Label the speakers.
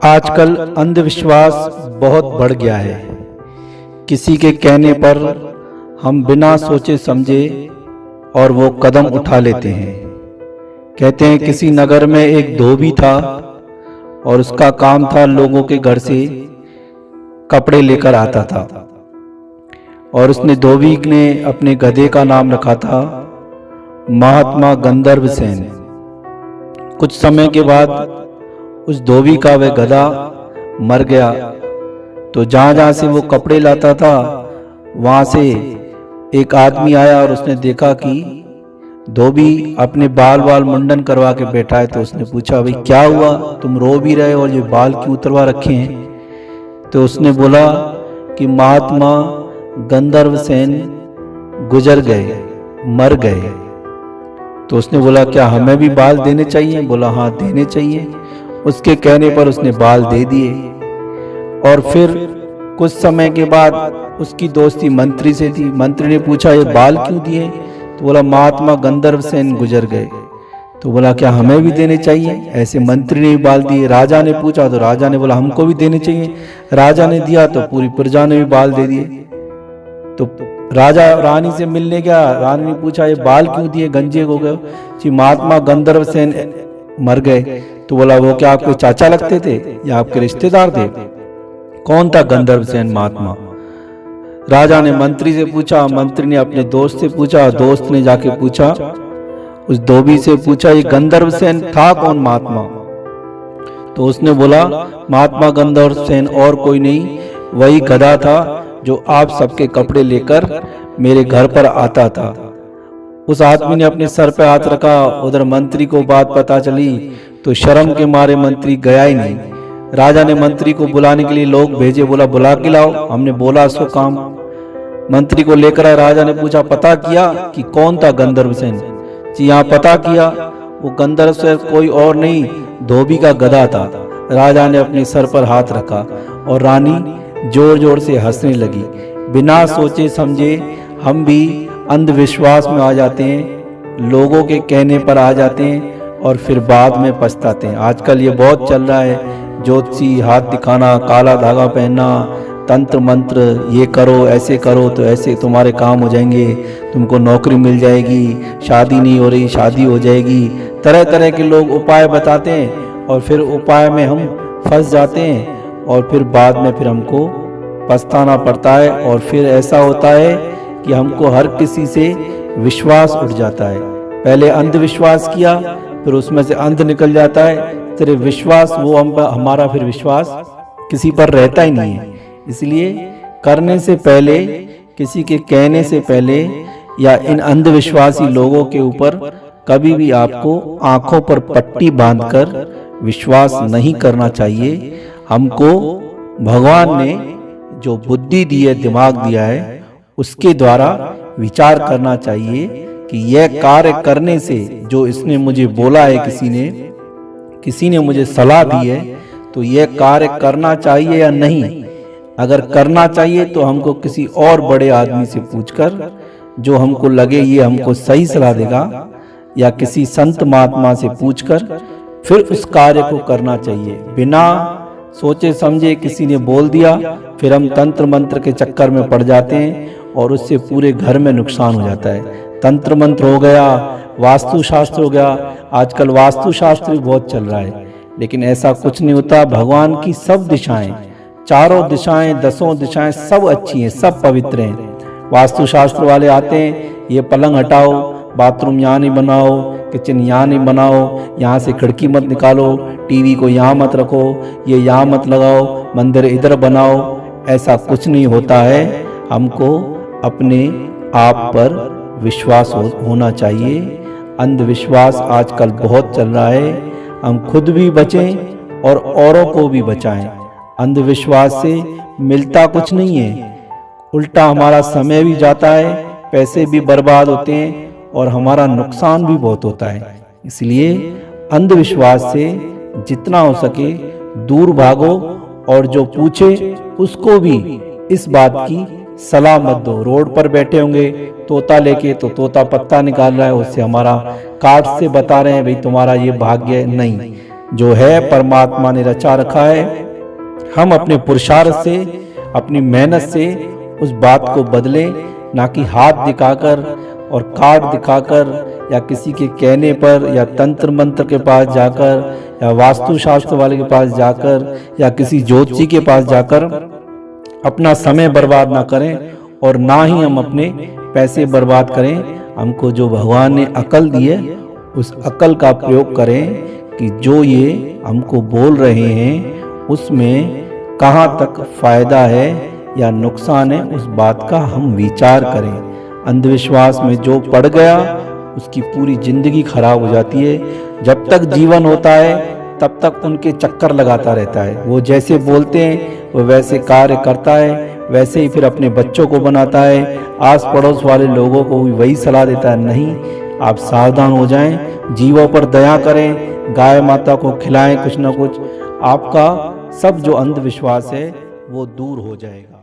Speaker 1: आजकल अंधविश्वास बहुत बढ़ गया है। किसी के कहने पर हम बिना सोचे समझे और वो कदम उठा लेते हैं। कहते हैं किसी नगर में एक धोबी था और उसका काम था लोगों के घर से कपड़े लेकर आता था। और उसने धोबी ने अपने गधे का नाम रखा था महात्मा गंधर्व सेन। कुछ समय के बाद उस धोबी का वह गधा मर गया। तो जहां जहां से वो कपड़े लाता था वहां से एक आदमी आया और उसने देखा कि धोबी अपने बाल मुंडन करवा के बैठा है। तो उसने पूछा, भाई क्या हुआ, तुम रो भी रहे और ये बाल क्यों उतरवा रखे हैं? तो उसने बोला कि महात्मा गंधर्व सेन गुजर गए, मर गए। तो उसने बोला, क्या हमें भी बाल देने चाहिए? बोला, हाँ देने चाहिए। उसके कहने पर उसने बाल दे दिए। और फिर कुछ समय के बाद उसकी दोस्ती मंत्री से थी। मंत्री ने पूछा, ये बाल क्यों दिए? तो बोला, महात्मा गंधर्व सेन गुजर गए। तो बोला, क्या हमें भी देने चाहिए? ऐसे मंत्री ने भी बाल दिए। राजा ने पूछा तो राजा ने बोला, हमको भी देने चाहिए। राजा ने दिया तो पूरी प्रजा ने भी बाल दे दिए। तो राजा रानी से मिलने गया। रानी ने पूछा, ये बाल क्यों दिए, गंजे हो गए? जी महात्मा गंधर्व सेन मर गए। तो बोला, वो क्या आपके चाचा लगते थे या आपके रिश्तेदार थे? कौन था गंधर्व सेन महात्मा? राजा ने मंत्री से पूछा, मंत्री ने अपने दोस्त से पूछा, दोस्त ने जाके पूछा उस धोबी से पूछा, ये गंधर्व सेन था कौन महात्मा? तो उसने बोला, महात्मा गंधर्व सेन और कोई नहीं, वही गधा था जो आप सबके कपड़े लेकर मेरे घर पर आता था। उस आदमी ने अपने सर पे हाथ रखा। उधर मंत्री को बात पता चली तो शर्म के मारे मंत्री गया ही नहीं। राजा ने मंत्री को बुलाने के लिए लोग भेजे। बोला, बुला के लाओ, हमने बोला सो काम। मंत्री को लेकर आए। राजा ने पूछा, पता किया कि कौन था गंधर्व सेन? जी हाँ पता किया, वो गंधर्व सेन कोई और नहीं, धोबी का गधा था। राजा ने अपने सर पर हाथ रखा और रानी जोर जोर से हंसने लगी। बिना सोचे समझे हम भी अंधविश्वास में आ जाते हैं, लोगों के कहने पर आ जाते हैं और फिर बाद में पछताते हैं। आजकल ये बहुत चल रहा है, ज्योतिषी, हाथ दिखाना, काला धागा पहनना, तंत्र मंत्र, ये करो ऐसे करो तो ऐसे तुम्हारे काम हो जाएंगे, तुमको नौकरी मिल जाएगी, शादी नहीं हो रही शादी हो जाएगी। तरह तरह के लोग उपाय बताते हैं और फिर उपाय में हम फंस जाते हैं और फिर बाद में फिर हमको पछताना पड़ता है। और फिर ऐसा होता है कि हमको हर किसी से विश्वास उठ जाता है। पहले अंधविश्वास किया, फिर उसमें से अंध निकल जाता है, तेरे विश्वास वो हमारा फिर विश्वास किसी पर रहता ही नहीं है। इसलिए करने से पहले, किसी के कहने से पहले या इन अंधविश्वासी लोगों के ऊपर कभी भी आपको आंखों पर पट्टी बांधकर विश्वास नहीं करना चाहिए। हमको भगवान ने जो बुद्धि दी है, दिमाग दिया है, उसके द्वारा विचार करना चाहिए कि यह कार्य करने से, जो इसने मुझे बोला है, किसी ने मुझे सलाह दी है, तो यह कार्य करना चाहिए या नहीं। अगर करना चाहिए तो हमको किसी और बड़े आदमी से पूछकर, जो हमको लगे ये हमको सही सलाह देगा, या किसी संत महात्मा से पूछकर फिर उस कार्य को करना चाहिए। बिना सोचे समझे किसी ने बोल दिया, फिर हम तंत्र मंत्र के चक्कर में पड़ जाते हैं और उससे पूरे घर में नुकसान हो जाता है। तंत्र मंत्र हो गया, वास्तु शास्त्र हो गया। आजकल वास्तु शास्त्र भी बहुत चल रहा है, लेकिन ऐसा कुछ नहीं होता। भगवान की सब दिशाएं, चारों दिशाएं, 10 दिशाएं सब अच्छी हैं, सब पवित्र हैं। वास्तु शास्त्र वाले आते हैं, ये पलंग हटाओ, बाथरूम यहाँ नहीं बनाओ, किचन यहाँ नहीं बनाओ, यहाँ से खिड़की मत निकालो, टीवी को यहाँ मत रखो, ये यहाँ मत लगाओ, मंदिर इधर बनाओ। ऐसा कुछ नहीं होता है। हमको अपने आप पर विश्वास होना चाहिए। अंधविश्वास आजकल बहुत चल रहा है। हम खुद भी बचें और औरों को भी बचाएं। अंधविश्वास से मिलता कुछ नहीं है, उल्टा हमारा समय भी जाता है, पैसे भी बर्बाद होते हैं और हमारा नुकसान भी बहुत होता है। इसलिए अंधविश्वास से जितना हो सके दूर भागो और जो पूछे उसको भी इस बात की सलाह मत दो। रोड पर बैठे होंगे तोता लेके, तो तोता पत्ता निकाल रहा है, उससे हमारा कार्ड से बता रहे हैं भाई तुम्हारा ये भाग्य है। नहीं, जो है परमात्मा ने रचा रखा है। हम अपने पुरुषार्थ से, अपनी मेहनत से उस बात को बदलें, ना कि हाथ दिखाकर और कार्ड दिखाकर या किसी के कहने पर या तंत्र मंत्र के पास जाकर या वास्तु शास्त्र वाले के पास जाकर या किसी ज्योतिषी के पास जाकर अपना समय बर्बाद ना करें और ना ही हम अपने पैसे बर्बाद करें। हमको जो भगवान ने अकल दी है उस अकल का प्रयोग करें कि जो ये हमको बोल रहे हैं उसमें कहाँ तक फायदा है या नुकसान है, उस बात का हम विचार करें। अंधविश्वास में जो पड़ गया उसकी पूरी जिंदगी खराब हो जाती है। जब तक जीवन होता है तब तक उनके चक्कर लगाता रहता है। वो जैसे बोलते हैं वो वैसे कार्य करता है, वैसे ही फिर अपने बच्चों को बनाता है, आस पड़ोस वाले लोगों को भी वही सलाह देता है। नहीं, आप सावधान हो जाएं, जीवों पर दया करें, गाय माता को खिलाएं कुछ ना कुछ, आपका सब जो अंधविश्वास है वो दूर हो जाएगा।